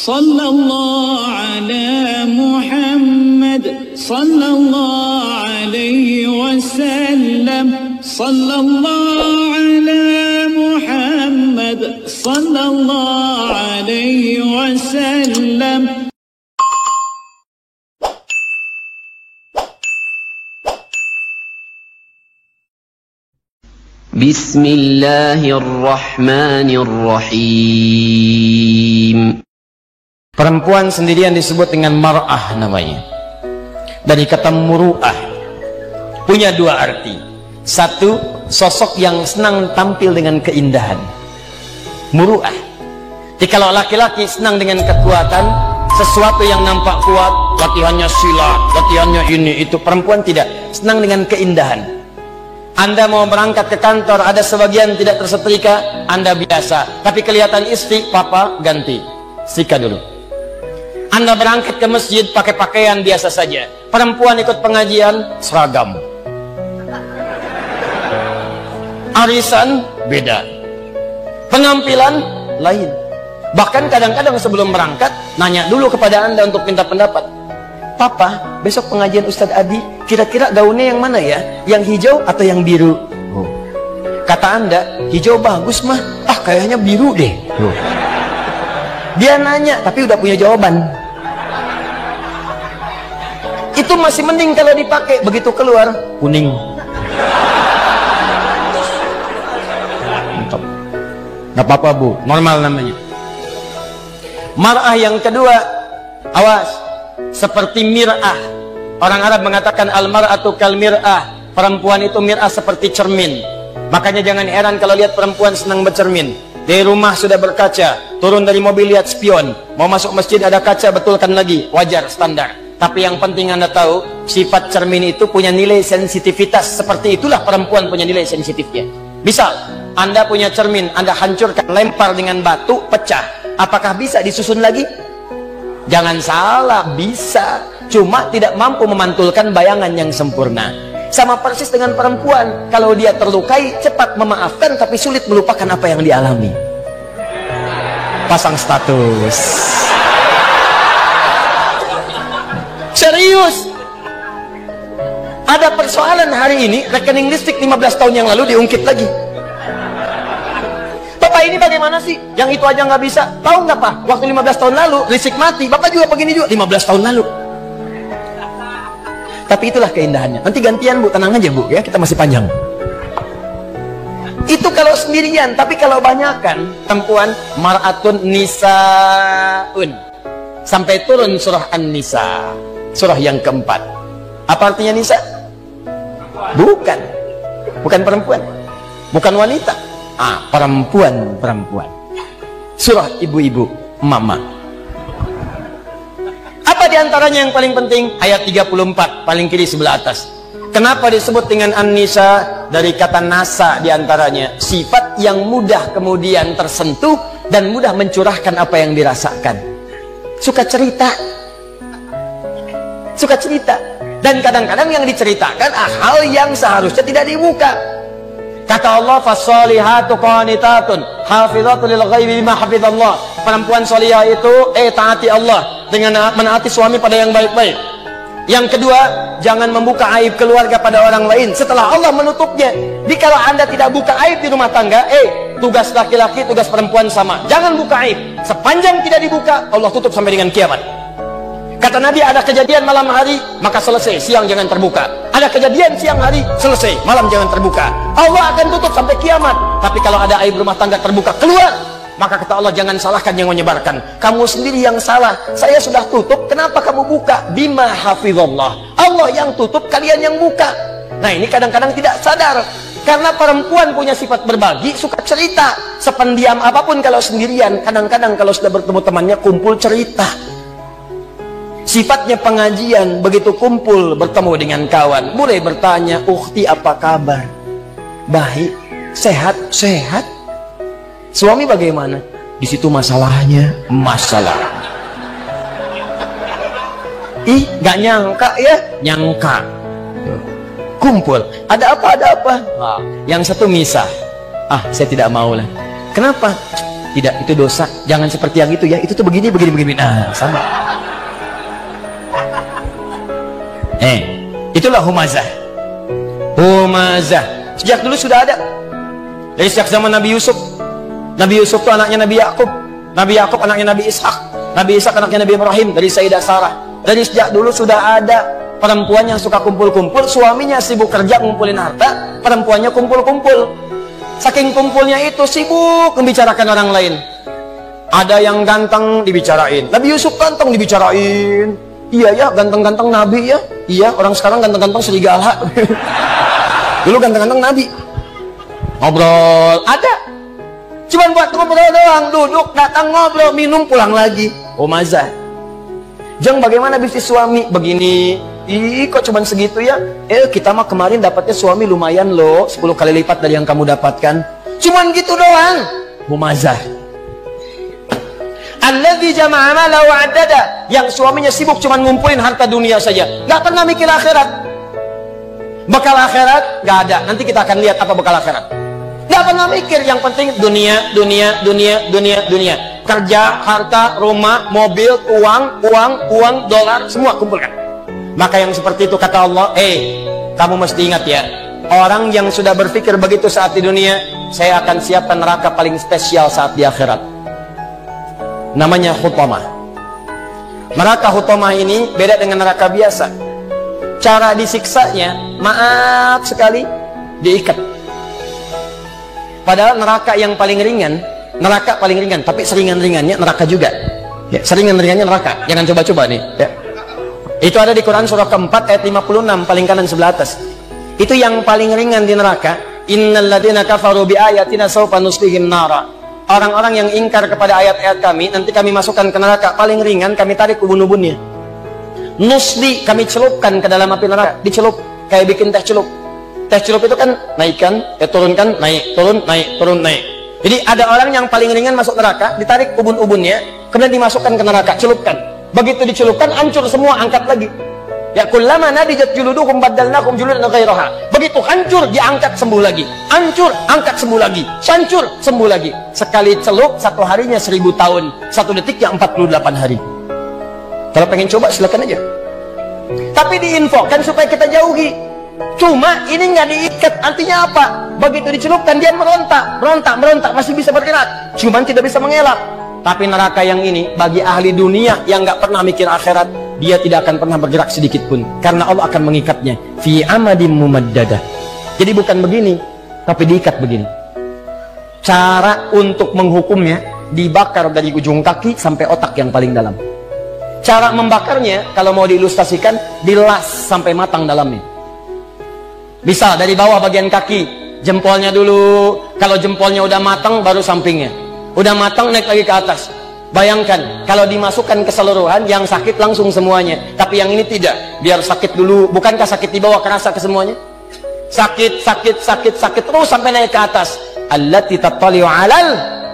sallallahu ala Muhammad sallallahu alaihi wasallam sallallahu ala Muhammad sallallahu alaihi wasallam. Bismillahirrahmanirrahim. Perempuan sendirian disebut dengan mar'ah namanya. Dari kata muru'ah. Punya dua arti. Satu, sosok yang senang tampil dengan keindahan. Muru'ah. Jadi kalau laki-laki senang dengan kekuatan, sesuatu yang nampak kuat, latihannya silat, latihannya ini, itu. Perempuan tidak. Senang dengan keindahan. Anda mau berangkat ke kantor, ada sebagian tidak tersetrika, Anda biasa. Tapi kelihatan istri, papa ganti. Setrika dulu. Anda berangkat ke masjid pakai pakaian biasa saja. Perempuan ikut pengajian, seragam. Arisan, beda. Penampilan, lain. Bahkan kadang-kadang sebelum berangkat, nanya dulu kepada Anda untuk minta pendapat. Papa, besok pengajian Ustadz Adi, kira-kira gaunnya yang mana ya? Yang hijau atau yang biru? Kata Anda, hijau bagus mah. Ah, kayaknya biru deh. Dia nanya, tapi udah punya jawaban. Itu masih mending kalau dipakai. Begitu keluar, kuning. Gak apa-apa bu, normal namanya. Mar'ah yang kedua, awas. Seperti mir'ah. Orang Arab mengatakan al-mar'atu kal mir'ah. Perempuan itu mir'ah seperti cermin. Makanya jangan heran kalau lihat perempuan senang bercermin. Di rumah sudah berkaca, turun dari mobil lihat spion, mau masuk masjid ada kaca, betulkan lagi. Wajar, standar. Tapi yang penting Anda tahu, sifat cermin itu punya nilai sensitivitas. Seperti itulah perempuan punya nilai sensitifnya. Misal, Anda punya cermin, Anda hancurkan, lempar dengan batu, pecah. Apakah bisa disusun lagi? Jangan salah, bisa. Cuma tidak mampu memantulkan bayangan yang sempurna. Sama persis dengan perempuan. Kalau dia terlukai, cepat memaafkan, tapi sulit melupakan apa yang dialami. Pasang status. Serius. Ada persoalan hari ini, rekening listrik 15 tahun yang lalu diungkit lagi. Bapak ini bagaimana sih? Yang itu aja nggak bisa. Tahu nggak Pak? Waktu 15 tahun lalu listrik mati. Bapak juga begini juga 15 tahun lalu. Tapi itulah keindahannya. Nanti gantian bu, tenang aja bu ya. Kita masih panjang. Itu kalau sendirian. Tapi kalau banyakan, perempuan mar'atun nisaun. Sampai turun surah An-Nisa. Surah yang keempat. Apa artinya nisa? Bukan. Bukan perempuan. Bukan wanita. Perempuan. Surah ibu-ibu, mama. Apa diantaranya yang paling penting? Ayat 34, paling kiri sebelah atas. Kenapa disebut dengan An-Nisa? Dari kata nasa diantaranya. Sifat yang mudah kemudian tersentuh dan mudah mencurahkan apa yang dirasakan. Suka cerita. Dan kadang-kadang yang diceritakan hal yang seharusnya tidak dibuka. Kata Allah, fasolihatu qanitatun hafizatu lil ghaibi bima hafizallah. Perempuan solihah itu taati Allah dengan menaati suami pada yang baik-baik. Yang kedua, jangan membuka aib keluarga pada orang lain setelah Allah menutupnya. Jadi kalau Anda tidak buka aib di rumah tangga, tugas laki-laki, tugas perempuan sama. Jangan buka aib. Sepanjang tidak dibuka, Allah tutup sampai dengan kiamat. Kata Nabi, ada kejadian malam hari, maka selesai, siang jangan terbuka. Ada kejadian siang hari, selesai, malam jangan terbuka. Allah akan tutup sampai kiamat. Tapi kalau ada aib rumah tangga terbuka, keluar. Maka kata Allah, jangan salahkan yang menyebarkan. Kamu sendiri yang salah. Saya sudah tutup, kenapa kamu buka? Bima hafizallah. Allah yang tutup, kalian yang buka. Nah ini kadang-kadang tidak sadar. Karena perempuan punya sifat berbagi, suka cerita. Sependiam apapun kalau sendirian, kadang-kadang kalau sudah bertemu temannya, kumpul cerita. Sifatnya pengajian, begitu kumpul bertemu dengan kawan, mulai bertanya, "Ukhti apa kabar?" "Baik." "Sehat?" "Sehat." "Suami bagaimana?" "Di situ masalahnya." "Masalah." "Ih, gak nyangka ya?" "Nyangka." Kumpul, "Ada apa, ada apa?" Yang satu misah. "Ah, saya tidak mau lah." "Kenapa?" Tidak, itu dosa. Jangan seperti yang itu ya. Itu tuh begini. Nah, sama. Itulah humazah. Humazah. Sejak dulu sudah ada. Dari sejak zaman Nabi Yusuf. Nabi Yusuf itu anaknya Nabi Yakub. Nabi Yakub anaknya Nabi Ishak. Nabi Ishak anaknya Nabi Ibrahim. Dari Sayyidah Sarah. Dari sejak dulu sudah ada perempuan yang suka kumpul-kumpul. Suaminya sibuk kerja ngumpulin harta, perempuannya kumpul-kumpul. Saking kumpulnya itu sibuk membicarakan orang lain. Ada yang ganteng dibicarain. Nabi Yusuf ganteng dibicarain. Iya ya, ganteng-ganteng Nabi ya. Iya, orang sekarang ganteng-ganteng serigala. Dulu ganteng-ganteng Nabi. Ngobrol, ada. Cuman buat ngobrol doang, duduk, datang ngobrol, minum, pulang lagi. Humazah. Jeng, bagaimana bisnis suami? Begini. Ih, kok cuman segitu ya? Kita mah kemarin dapatnya suami lumayan loh, 10 kali lipat dari yang kamu dapatkan. Cuman gitu doang. Humazah. Alladzi jama'a malahu wa 'addada, yang suaminya sibuk cuman ngumpulin harta dunia saja, nggak pernah mikir akhirat. Bekal akhirat nggak ada. Nanti kita akan lihat apa bekal akhirat. Nggak pernah mikir, yang penting dunia. Kerja, harta, rumah, mobil, uang, dolar, semua kumpulkan. Maka yang seperti itu kata Allah, kamu mesti ingat ya, orang yang sudah berpikir begitu saat di dunia, saya akan siapkan neraka paling spesial saat di akhirat. Namanya Hutamah. Neraka Hutamah ini beda dengan neraka biasa. Cara disiksanya, maaf sekali, diikat. Padahal neraka yang paling ringan, tapi seringan-ringannya neraka juga. Ya, seringan-ringannya neraka. Jangan coba-coba nih. Ya. Itu ada di Quran surah keempat ayat 56 paling kanan sebelah atas. Itu yang paling ringan di neraka. Innal ladzina kafaru bi ayatina sawfa nuslihim nara. Orang-orang yang ingkar kepada ayat-ayat kami, nanti kami masukkan ke neraka. Paling ringan kami tarik ubun-ubunnya. Nusli, kami celupkan ke dalam api neraka. Dicelup, kayak bikin teh celup. Teh celup itu kan naikkan, turunkan, naik, turun, naik. Jadi ada orang yang paling ringan masuk neraka, ditarik ubun-ubunnya, kemudian dimasukkan ke neraka, celupkan. Begitu dicelupkan, hancur semua, angkat lagi. Ya kullama nadijat juluduhum baddalnakum juludan ghairaha. Begitu hancur, diangkat sembuh lagi. Hancur, angkat sembuh lagi. Hancur, sembuh lagi. Sekali celup, 1 harinya 1000 tahun. 1 detiknya 48 hari. Kalau pengen coba silakan aja. Tapi diinfokan supaya kita jauhi. Cuma ini nggak diikat, artinya apa? Begitu dicelupkan dia merontak, masih bisa bergerak. Cuma tidak bisa mengelak. Tapi neraka yang ini bagi ahli dunia yang nggak pernah mikir akhirat, dia tidak akan pernah bergerak sedikit pun, karena Allah akan mengikatnya fi amadim mumaddadah. Jadi bukan begini, tapi diikat begini. Cara untuk menghukumnya, dibakar dari ujung kaki sampai otak yang paling dalam. Cara membakarnya kalau mau diilustrasikan, dilas sampai matang dalamnya. Bisa dari bawah bagian kaki, jempolnya dulu. Kalau jempolnya udah matang, baru sampingnya. Udah matang, naik lagi ke atas. Bayangkan kalau dimasukkan keseluruhan, yang sakit langsung semuanya. Tapi yang ini tidak, biar sakit dulu. Bukankah sakit di bawah kerasa ke semuanya? Sakit terus sampai naik ke atas. Allati tattali'u 'alal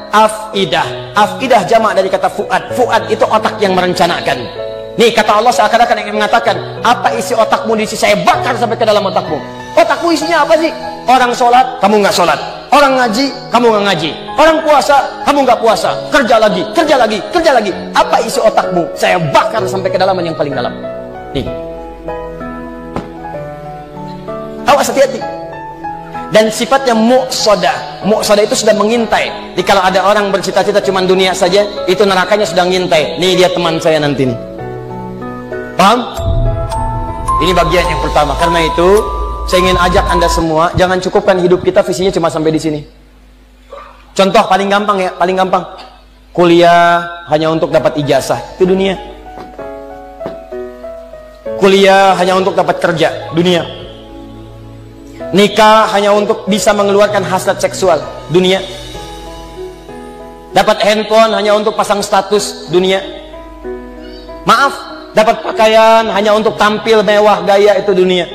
afidah. Afidah jamak dari kata fuad. Fuad itu otak yang merencanakan. Nih kata Allah seakan-akan yang mengatakan, apa isi otakmu diisi saya bakar sampai ke dalam otakmu. Otakmu isinya apa sih? Orang sholat, kamu nggak sholat. Orang ngaji, kamu nggak ngaji. Orang puasa, kamu nggak puasa. Kerja lagi. Apa isi otakmu? Saya bakar sampai kedalaman yang paling dalam. Nih. Awas, hati-hati. Dan sifatnya muqsadah. Muqsadah itu sudah mengintai. Jadi kalau ada orang bercita-cita cuma dunia saja, itu nerakanya sudah mengintai. Nih dia teman saya nanti nih. Paham? Ini bagian yang pertama. Karena itu saya ingin ajak Anda semua, jangan cukupkan hidup kita visinya cuma sampai di sini. Contoh paling gampang ya, paling gampang. Kuliah hanya untuk dapat ijazah, itu dunia. Kuliah hanya untuk dapat kerja, dunia. Nikah hanya untuk bisa mengeluarkan hasrat seksual, dunia. Dapat handphone hanya untuk pasang status, dunia. Maaf, dapat pakaian hanya untuk tampil mewah gaya, itu dunia.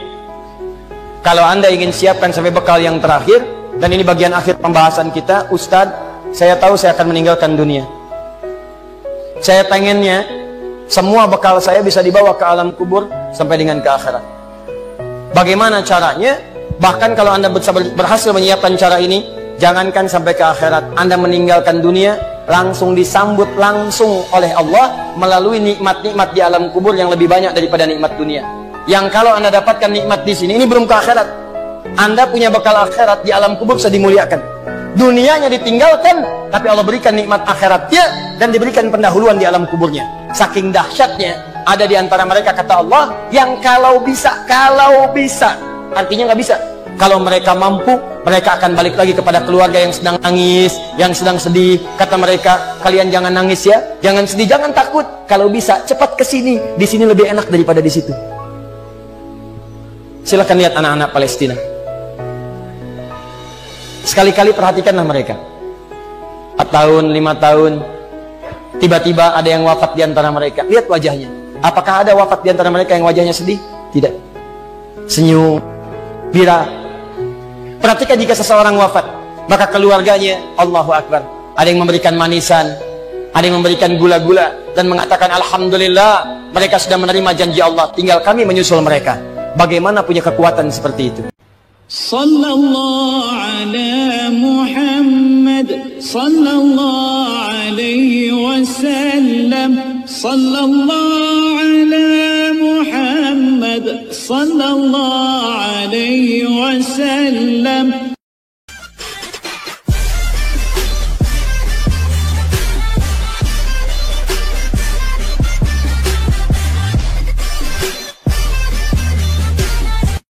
Kalau Anda ingin siapkan sampai bekal yang terakhir, dan ini bagian akhir pembahasan kita, Ustadz, saya tahu saya akan meninggalkan dunia. Saya pengennya semua bekal saya bisa dibawa ke alam kubur sampai dengan ke akhirat. Bagaimana caranya? Bahkan kalau Anda berhasil menyiapkan cara ini, jangankan sampai ke akhirat, Anda meninggalkan dunia, langsung disambut langsung oleh Allah melalui nikmat-nikmat di alam kubur yang lebih banyak daripada nikmat dunia. Yang kalau Anda dapatkan nikmat di sini, ini belum ke akhirat. Anda punya bekal akhirat di alam kubur sudah dimuliakan. Dunianya ditinggalkan, tapi Allah berikan nikmat akhiratnya dan diberikan pendahuluan di alam kuburnya. Saking dahsyatnya, ada di antara mereka kata Allah yang kalau bisa, artinya nggak bisa. Kalau mereka mampu, mereka akan balik lagi kepada keluarga yang sedang nangis, yang sedang sedih. Kata mereka, kalian jangan nangis ya, jangan sedih, jangan takut. Kalau bisa, cepat ke sini. Di sini lebih enak daripada di situ. Silakan lihat anak-anak Palestina. Sekali-kali perhatikanlah mereka. 4 tahun, 5 tahun, tiba-tiba ada yang wafat di antara mereka. Lihat wajahnya. Apakah ada wafat di antara mereka yang wajahnya sedih? Tidak. Senyum, bira. Perhatikan jika seseorang wafat, maka keluarganya, Allahu Akbar, ada yang memberikan manisan, ada yang memberikan gula-gula, dan mengatakan Alhamdulillah, mereka sudah menerima janji Allah, tinggal kami menyusul mereka. Bagaimana punya kekuatan seperti itu? Sallallahu ala Muhammad, sallallahu alaihi wasallam, sallallahu ala Muhammad, sallallahu alaihi wasallam.